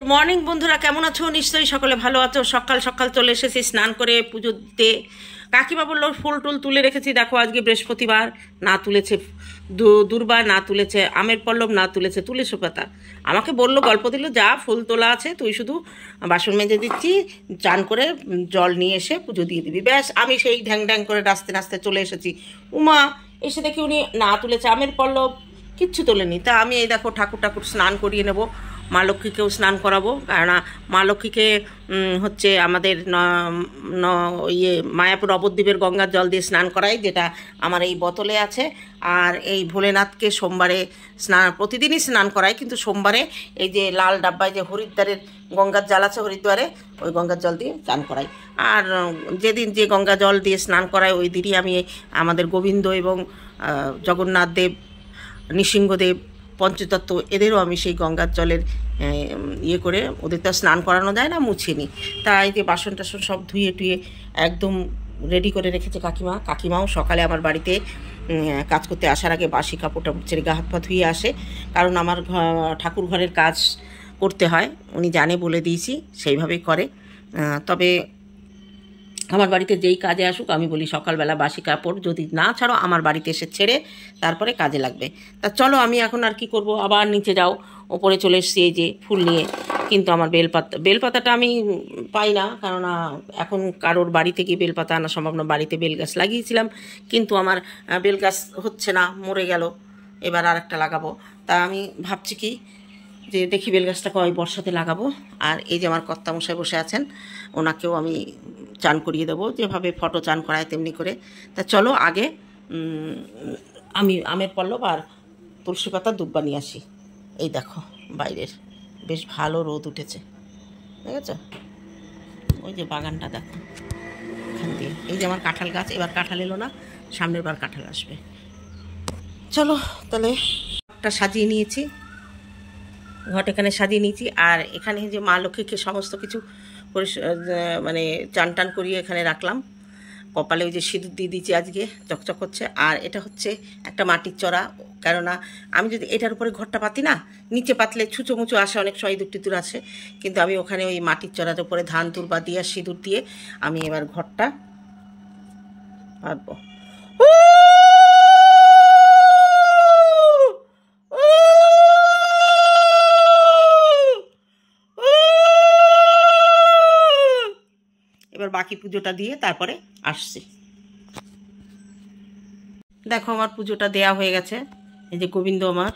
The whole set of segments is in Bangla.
মর্নিং বন্ধুরা, কেমন আছো? নিশ্চয়ই সকলে ভালো আছো। সকাল সকাল চলে এসেছি স্নান করে পুজো দিতে। কাকিমা বললো ফুল টুল তুলে রেখেছি, দেখো আজকে বৃহস্পতিবার, না তুলেছে দুর্বা, না তুলেছে আমের পল্লব, না তুলেছে তুলসী পাতা। আমাকে বললো, গল্প দিল, যা ফুল তোলা আছে তুই শুধু বাসন মেজে দিচ্ছি, চান করে জল নিয়ে এসে পুজো দিয়ে দিবি, ব্যাস। আমি সেই ঢ্যাং ঢ্যাং করে নাচতে নাচতে চলে এসেছি। উমা এসে দেখি উনি না তুলেছে আমের পল্লব, কিচ্ছু তোলেনি। তা আমি এই দেখো ঠাকুর স্নান করিয়ে নেব, মা লক্ষ্মীকেও স্নান করাবো, কারণ মা লক্ষ্মীকে হচ্ছে আমাদের ইয়ে মায়াপুর নবদ্বীপের গঙ্গার জল দিয়ে স্নান করাই, যেটা আমার এই বোতলে আছে। আর এই ভোলেনাথকে সোমবারে প্রতিদিনই স্নান করাই, কিন্তু সোমবারে এই যে লাল ডাব্বায় যে হরিদ্বারের গঙ্গার জল আছে, হরিদ্বারে ওই গঙ্গার জল দিয়ে স্নান করাই। আর যেদিন যে গঙ্গা জল দিয়ে স্নান করাই ওই দিনই আমি আমাদের গোবিন্দ এবং জগন্নাথ দেব, নৃসিংহদেব, পঞ্চতত্ত্ব, এদেরও আমি সেই গঙ্গার জলের ইয়ে করে, ওদের তো স্নান করানো যায় না, মুছে নিই। তাই যে বাসন টাসন সব ধুয়ে টুয়ে একদম রেডি করে রেখেছে কাকিমাও সকালে আমার বাড়িতে কাজ করতে আসার আগে বাসি কাপড় টাপড় ছেড়ে গা হাত পা ধুয়ে আসে, কারণ আমার ঠাকুর ঘরের কাজ করতে হয়, উনি জানে, বলে দিয়েছি, সেইভাবেই করে। তবে আমার বাড়িতে যেই কাজে আসুক আমি বলি সকালবেলা বাসি কাপড় যদি না ছাড়ো আমার বাড়িতে এসে ছেড়ে তারপরে কাজে লাগবে। তা চলো, আমি এখন আর কি করব, আবার নিচে যাও, ওপরে চলে এসছি এই যে ফুল নিয়ে। কিন্তু আমার বেলপাতাটা আমি পাই না, কেননা এখন কারোর বাড়িতে গিয়ে বেলপাতা আনা সম্ভব না। বাড়িতে বেলগাছ লাগিয়েছিলাম, কিন্তু আমার বেলগাছ হচ্ছে না, মরে গেল। এবার আর একটা লাগাবো। তা আমি ভাবছি কি যে দেখি বেলগাছটাকে ওই বর্ষাতে লাগাবো। আর এই যে আমার কর্তামশাই বসে আছেন, ওনাকেও আমি চান করিয়ে দেবো, যেভাবে ফটো চান করায় তেমনি করে। তা চলো আগে আমি আমের পল্লব আর তুলসী পাতা দুব্বা নিয়ে আসি। এই দেখো বাইরের বেশ ভালো রোদ উঠেছে, ঠিক আছে? ওই যে বাগানটা দেখো, এখান দিয়ে এই যে আমার কাঁঠাল গাছ, এবার কাঁঠাল এলো না, সামনের বার কাঁঠাল আসবে। চলো তাহলে একটা সাজিয়ে নিয়েছি, ঘট এখানে সাজিয়ে নিয়েছি। আর এখানে যে মা লক্ষ্মীকে সমস্ত কিছু মানে চান টান করিয়ে এখানে রাখলাম। কপালে ওই যে সিঁদুর দিয়ে দিয়েছি, আজকে চকচক হচ্ছে। আর এটা হচ্ছে একটা মাটির চড়া, কেননা আমি যদি এটার উপরে ঘরটা পাতি না, নিচে পাতলে ছুঁচো মুচো আসে, অনেক সময় ইঁদুর টিঁদুর আসে, কিন্তু আমি ওখানে ওই মাটির চড়ার উপরে ধান তুরবা দিয়ে সিঁদুর দিয়ে আমি এবার ঘরটা পাতবো। এবার বাকি পুজোটা দিয়ে তারপরে আসছি। দেখো আমার পুজোটা দেয়া হয়ে গেছে, এই যে গোবিন্দ আমার।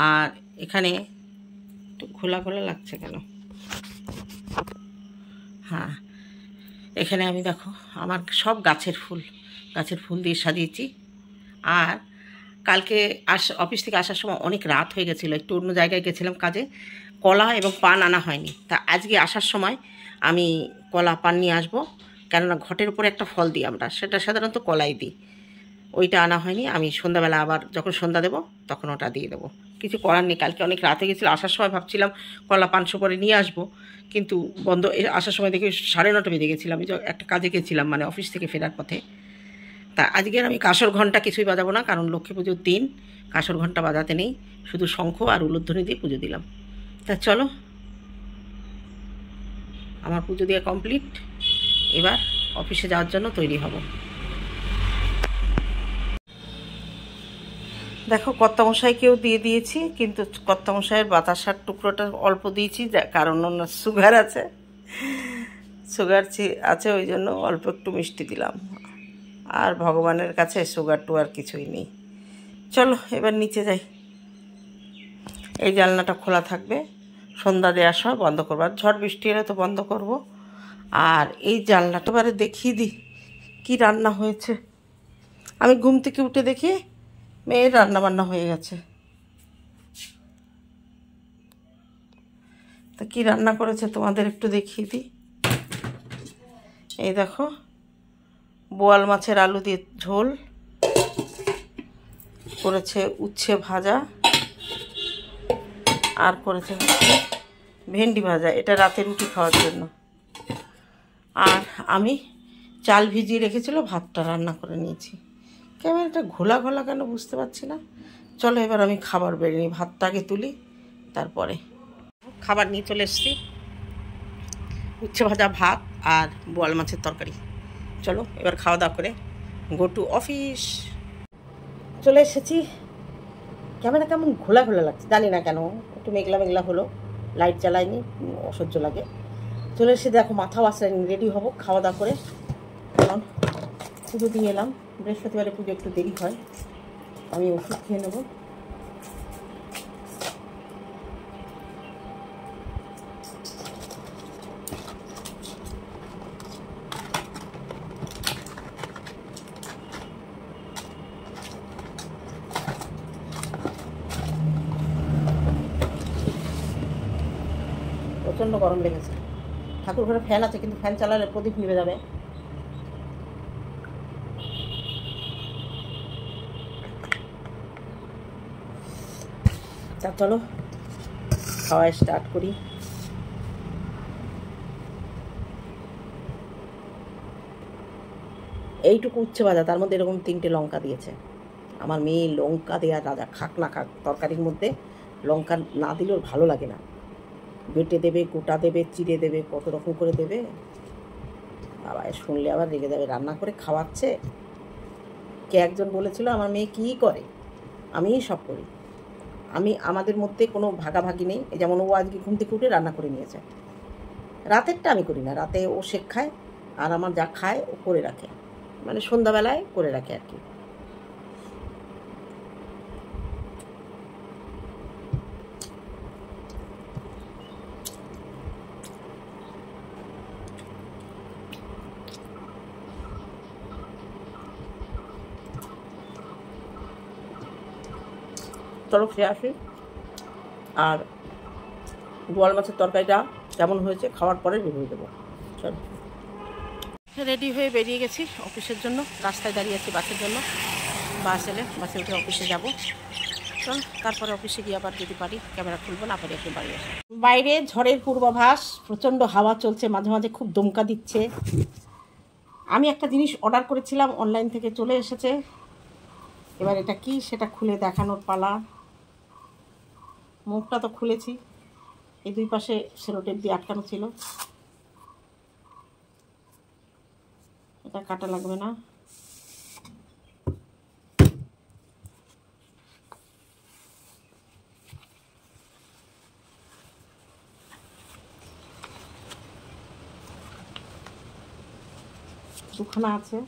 আর এখানে একটু খোলা খোলা লাগছে কেন? হ্যাঁ, এখানে আমি দেখো আমার সব গাছের ফুল দিয়ে সাজিয়েছি। আর কালকে অফিস থেকে আসার সময় অনেক রাত হয়ে গেছিলো, একটু অন্য জায়গায় গেছিলাম কাজে, কলা এবং পান আনা হয়নি। তা আজকে আসার সময় আমি কলা পান নিয়ে আসবো, কেননা ঘটের উপরে একটা ফল দিই আমরা, সেটা সাধারণত কলাই দিই, ওইটা আনা হয়নি। আমি সন্ধ্যাবেলা আবার যখন সন্ধ্যা দেবো তখন ওটা দিয়ে দেবো, কিছু করার নেই। কালকে অনেক রাত হয়ে গেছিলো, আসার সময় ভাবছিলাম কলা 500 করে নিয়ে আসবো, কিন্তু বন্ধ। আসার সময় দেখি 9:30 বেজে গেছিলাম, আমি একটা কাজে গেছিলাম, মানে অফিস থেকে ফেরার পথে। তা আজকের আমি কাঁসর ঘণ্টা কিছুই বাজাবো না, কারণ লক্ষ্মী পুজোর দিন কাঁসর ঘণ্টা বাজাতে নেই, শুধু শঙ্খ আর উলুধ্বনি দিয়ে পুজো দিলাম। তা চলো, আমার পুজো দেওয়া কমপ্লিট, এবার অফিসে যাওয়ার জন্য তৈরি হব। দেখো কর্তামশাইকেও দিয়ে দিয়েছি, কিন্তু কর্তামশাইয়ের বাতাসার টুকরোটা অল্প দিয়েছি, কারণ ওনার সুগার আছে, ওই জন্য অল্প একটু মিষ্টি দিলাম। আর ভগবানের কাছে সুগার টুগার কিছুই নেই। চলো এবার নিচে যাই। এই জানলাটা খোলা থাকবে, সন্ধ্যা দেওয়ার সময় বন্ধ করবো, আর ঝড় বৃষ্টি এলে তো বন্ধ করব। আর এই জানলাটা এবারে দেখিয়ে দিই কী রান্না হয়েছে। আমি ঘুম থেকে উঠে দেখি মেয়ের রান্নাবান্না হয়ে গেছে। তা কী রান্না করেছে তোমাদের একটু দেখিয়ে দিই। এই দেখো, বোয়াল মাছের আলু দিয়ে ঝোল করেছে, উচ্ছে ভাজা, আর করেছে ভেন্ডি ভাজা, এটা রাতে রুটি খাওয়ার জন্য। আর আমি চাল ভিজিয়ে রেখেছিল, ভাতটা রান্না করে নিয়েছি। ক্যামেরাটা ঘোলা ঘোলা কেন বুঝতে পারছি না। চলো এবার আমি খাবার বেড়ে নিই, ভাতটা আগে তুলি, তারপরে খাবার নিয়ে চলে এসেছি, উচ্ছে ভাজা ভাত আর বোয়াল মাছের তরকারি। চলো এবার খাওয়া দাওয়া করে গো টু অফিস। চলে এসেছি। ক্যামেরা কেমন ঘোলা ঘোলা লাগছে জানি না কেন, একটু মেঘলা মেঘলা হলো, লাইট জ্বালাইনি, অসহ্য লাগে। চলে এসে দেখো মাথাও আসেনি, রেডি হবো খাওয়া দাওয়া করে। কারণ পুজো দিয়ে এলাম, বৃহস্পতিবারে পুজো একটু দেরি হয়, আমি ওষুধ খেয়ে নেবো। প্রচণ্ড গরম লেগেছে। ঠাকুর ঘরে ফ্যান আছে, কিন্তু ফ্যান চালালে প্রদীপ নিভে যাবে। তা চলো খাওয়া স্টার্ট করি। এইটুকু উচ্ছে ভাজা, তার মধ্যে এরকম 3টে লঙ্কা দিয়েছে। আমার মেয়ে লঙ্কা দেওয়া রাজা, খাক না খাক, তরকারির মধ্যে লঙ্কা না দিলেও ভালো লাগে না। বেটে দেবে, গোটা দেবে, চিড়ে দেবে, কত রকম করে দেবে। আবার শুনলে আবার রেগে যাবে, রান্না করে খাওয়াচ্ছে। কে একজন বলেছিল আমার মেয়ে কী করে, আমিই সব করি। আমাদের মধ্যে কোনো ভাগাভাগি নেই। যেমন ও আজকে ঘুম থেকে উঠে রান্না করে নিয়েছে, রাতেরটা আমি করি না, রাতে ও শেক খায়, আর আমার যা খায় ও করে রাখে, মানে সন্ধ্যাবেলায় করে রাখে আর কি। চলো খেয়ে আসি। আর বোয়াল মাছের তরকারিটা কেমন হয়েছে খাওয়ার পরে রিভিউ দেবো। চলো, রেডি হয়ে বেরিয়ে গেছি অফিসের জন্য। রাস্তায় দাঁড়িয়ে আছি বাসের জন্য, বাস এলে বাসে উঠে অফিসে যাব। চল তারপরে অফিসে গিয়ে আবার যদি পারি ক্যামেরা খুলবো, না পারি একটু বাড়ি আসি। বাইরে ঝড়ের পূর্বাভাস, প্রচণ্ড হাওয়া চলছে, মাঝে মাঝে খুব দমকা দিচ্ছে। আমি একটা জিনিস অর্ডার করেছিলাম, অনলাইন থেকে চলে এসেছে। এবার এটা কি সেটা খুলে দেখানোর পালা। মুখটা তো খুলেছি, এই দুই পাশে সেলোটেপ দিয়ে আটকানো ছিল, এটা কাটা লাগবে না। দুখানা আছে।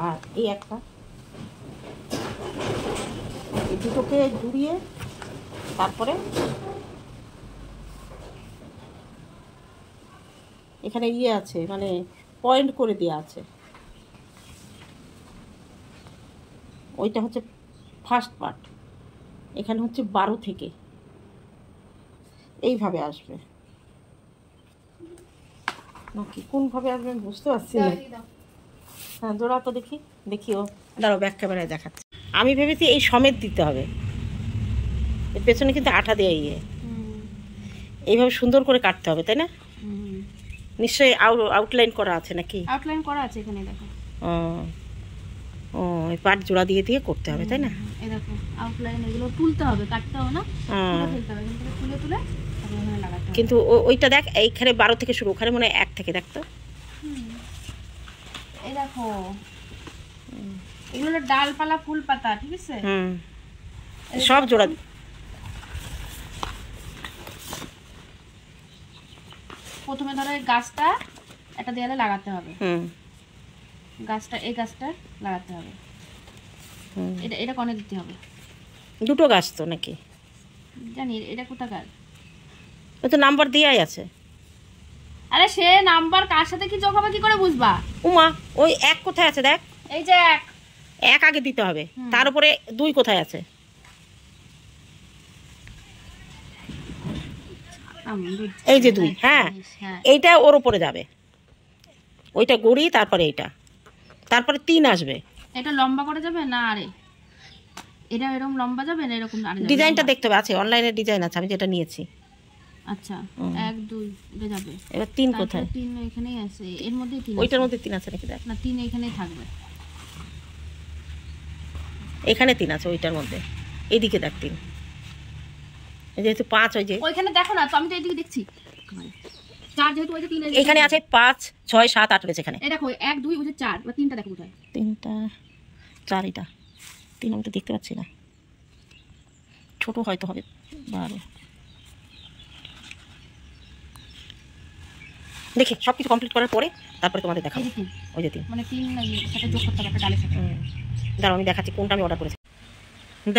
আর এই একটা, এই দুটোকে জুড়িয়ে তারপরে এখানে ইয়ে আছে, মানে পয়েন্ট করে দেওয়া আছে। ওইটা হচ্ছে ফার্স্ট পার্ট, এখানে হচ্ছে 12 থেকে এইভাবে আসবে নাকি কোনভাবে আসবে আমি বুঝতে পারছি না। হ্যাঁ জোড়া তো দেখি, দেখিও দাঁড়াও ব্যাক ক্যামেরায় দেখাচ্ছি। আমি ভেবেছি এই সমেত দিতে হবে, এর পেছনে কিন্তু আঠা দেওয়া ইয়ে, এইভাবে সুন্দর করে কাটতে হবে তাই না? নিশ্চয়ই আউটলাইন করা আছে নাকি? আউটলাইন করা আছে এখানে দেখো। ও ও এই পাট জোড়া দিয়ে দিয়ে করতে হবে তাই না? এই দেখো আউটলাইন, এগুলো তুলতে হবে, কাটতে হবে না, তুলতে হবে, কিন্তু তুলে তুলে এখানে লাগাতে হবে। কিন্তু ওইটা দেখ এইখানে 12 থেকে শুরু, ওখানে মনে হয় 1 থেকে, দেখ তো। এই দেখো এগুলো ডালপালা ফুল পাতা, ঠিক আছে? সব জোড়া প্রথমে ধরো এই গাছটা একটা দেয়ালে লাগাতে হবে, গাছটা এই গাছটা লাগাতে হবে, এটা কোণে দিতে হবে। দুটো গাছ তো নাকি জানি, এটা কোথাকার? ওই তো নাম্বার দেয়াই আছে। আরে সে নাম্বার কার সাথে কি যোগ হবে কি করে বুঝবা? উমা ওই 1 কোথায় আছে দেখ, এই যে 1 আগে দিতে হবে, তার উপরে 2 কোথায় আছে? এই যে 2, হ্যাঁ এইটা ওর উপরে যাবে, ওইটা গড়ি, তারপরে এইটা, তারপরে 3 আসবে। এটা লম্বা করে যাবে না? আরে এটা এরকম লম্বা যাবে না এরকম আর ডিজাইনটা দেখতে হবে, আছে অনলাইনে ডিজাইন আছে, আমি যেটা নিয়েছি। আচ্ছা 1 2 এটা যাবে। এবার 3 কোথায়? 3 এখানেই আছে, এর মধ্যে 3, ওইটার মধ্যে 3 আছে নাকি? দেখ না 3 এখানেই থাকবে, এখানে 3 আছে ওইটার মধ্যে, এইদিকে দেখ 3, যেহেতু 5 ওই যে ওইখানে দেখো না তো, আমি তো এইদিকে দেখছি 4 যেহেতু ওই যে 3 এখানে আছে 5 6 7 8 রয়েছে এখানে। এই দেখো 1 2 ওই যে 4 বা 3টা দেখো কোথায়? 3টা 4, এটা 3 আমি তো দেখতে পাচ্ছি না, ছোট হয়তো হবে 12। দেখি সব কিছু কমপ্লিট করার পরে তারপরে তোমাদের দেখাবো। ওই যে 3 মানে 3 না সাথে যোগ করতে হবে একটা ডালের সাথে। দাঁড়াও আমি দেখাচ্ছি কোনটা আমি অর্ডার করেছি।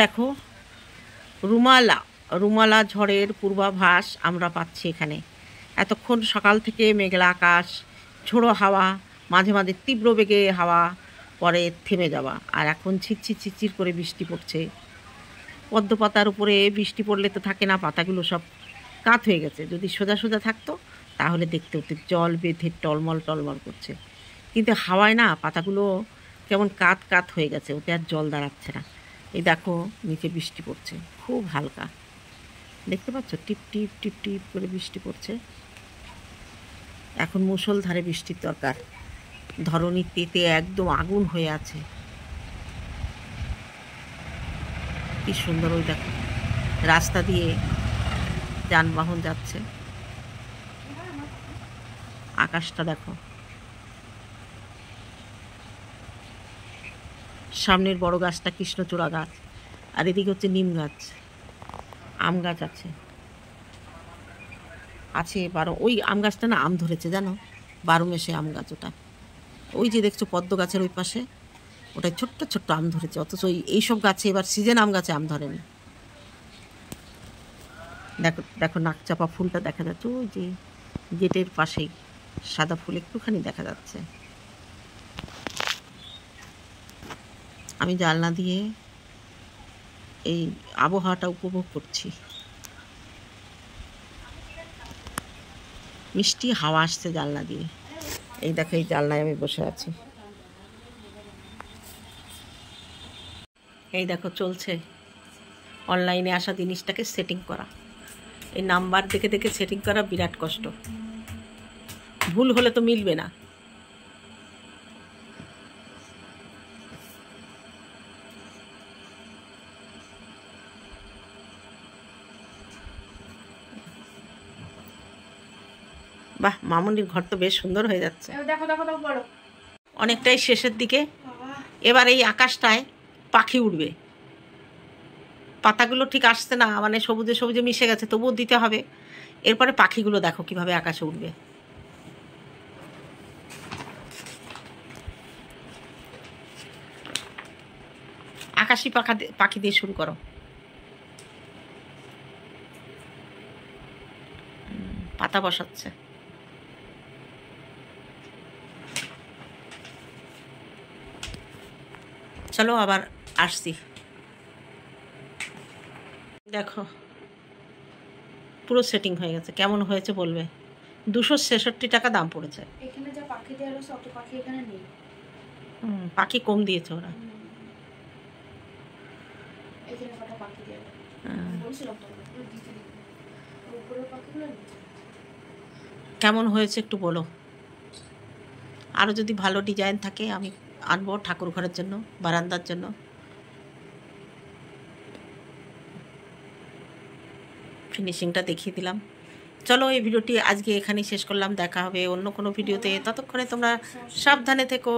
দেখো রুমালা ঝড়ের পূর্বাভাস আমরা পাচ্ছি এখানে। এতক্ষণ সকাল থেকে মেঘলা আকাশ, ঝোড়ো হাওয়া, মাঝে মাঝে তীব্র বেগে হাওয়া, পরে থেমে যাওয়া, আর এখন ছিটছিট ছিটছিট করে বৃষ্টি পড়ছে। পদ্ম পাতার উপরে বৃষ্টি পড়লে তো থাকে না, পাতাগুলো সব কাত হয়ে গেছে। যদি সোজা সোজা থাকতো তাহলে দেখতে হতে জল বেঁধে টলমল টলমল করছে, কিন্তু হাওয়ায় না পাতাগুলো কেমন কাত কাত হয়ে গেছে, ওতে আর জল দাঁড়াচ্ছে না। এই দেখো নিচে বৃষ্টি পড়ছে খুব হালকা, দেখতে পাচ্ছ টিপ টিপ টিপ টিপ করে বৃষ্টি পড়ছে। এখন মুষলধারে বৃষ্টির দরকার, ধরণী তেতে একদম আগুন হয়ে আছে। কি সুন্দর ওই দেখো রাস্তা দিয়ে যানবাহন যাচ্ছে, আকাশটা দেখো, সামনের বড় গাছটা কৃষ্ণচূড়া গাছ, আর এদিকে হচ্ছে নিম গাছ, আম গাছ আছে 12। ওই আম গাছটা না আম ধরেছে জানো, 12 মেশে আম গাছ ওটা। ওই যে দেখছো পদ্ম গাছের ওই পাশে ওটাই ছোট্ট ছোট্ট আম ধরেছে, অথচ এইসব গাছে এবার সিজন আম গাছে আম ধরেনি। দেখো দেখো নাকচাপা ফুলটা দেখা যাচ্ছে ওই যে গেটের পাশেই, সাদা ফুল একটুখানি দেখা যাচ্ছে। আমি জানলা দিয়ে এই আবহাওয়াটা উপভোগ করছি, মিষ্টি হাওয়া আসছে জানলা দিয়ে। এই দেখো এই জানলায় আমি বসে আছি, এই দেখো চলছে অনলাইনে আসা জিনিসটাকে সেটিং করা। এই নাম্বার দেখে দেখে সেটিং করা বিরাট কষ্ট, ভুল হলে তো মিলবে না। বাহ, মামুনির ঘর তো বেশ সুন্দর হয়ে যাচ্ছে। অনেকটাই শেষের দিকে, এবার এই আকাশটায় পাখি উঠবে। পাতাগুলো ঠিক আসছে না, মানে সবুজে সবুজে মিশে গেছে, তবুও দিতে হবে। এরপরে পাখিগুলো দেখো কিভাবে আকাশে উঠবে। আকাশি পাখি দিয়ে শুরু করো। পাতা বসাচ্ছে। চলো আবার আসছি। দেখো পুরো সেটিং হয়ে গেছে, কেমন হয়েছে বলবে। 266 টাকা দাম পড়েছে। এখানে যা পাখি দেওয়া হলো অত পাখি এখানে নেই। পাখি কম দিয়েছে ওরা। এখানে কটা পাখি দেওয়া বলছিলাম তো উপরের পাখিগুলো কেমন হয়েছে একটু বলো। আরও যদি ভালো ডিজাইন থাকে আমি আনবো ঠাকুর ঘরের জন্য, বারান্দার জন্য। ফিনিশিংটা দেখিয়ে দিলাম। চলো এই ভিডিওটি আজকে এখানেই শেষ করলাম, দেখা হবে অন্য কোনো ভিডিওতে, ততক্ষণে তোমরা সাবধানে থেকো।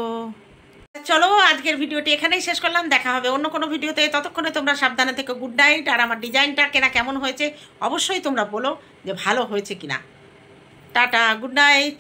চলো আজকের ভিডিওটি এখানেই শেষ করলাম, দেখা হবে অন্য কোনো ভিডিওতে, ততক্ষণে তোমরা সাবধানে থেকো। Good night. আর আমার ডিজাইনটা কেমন হয়েছে অবশ্যই তোমরা বলো যে ভালো হয়েছে কিনা। Tata, good night.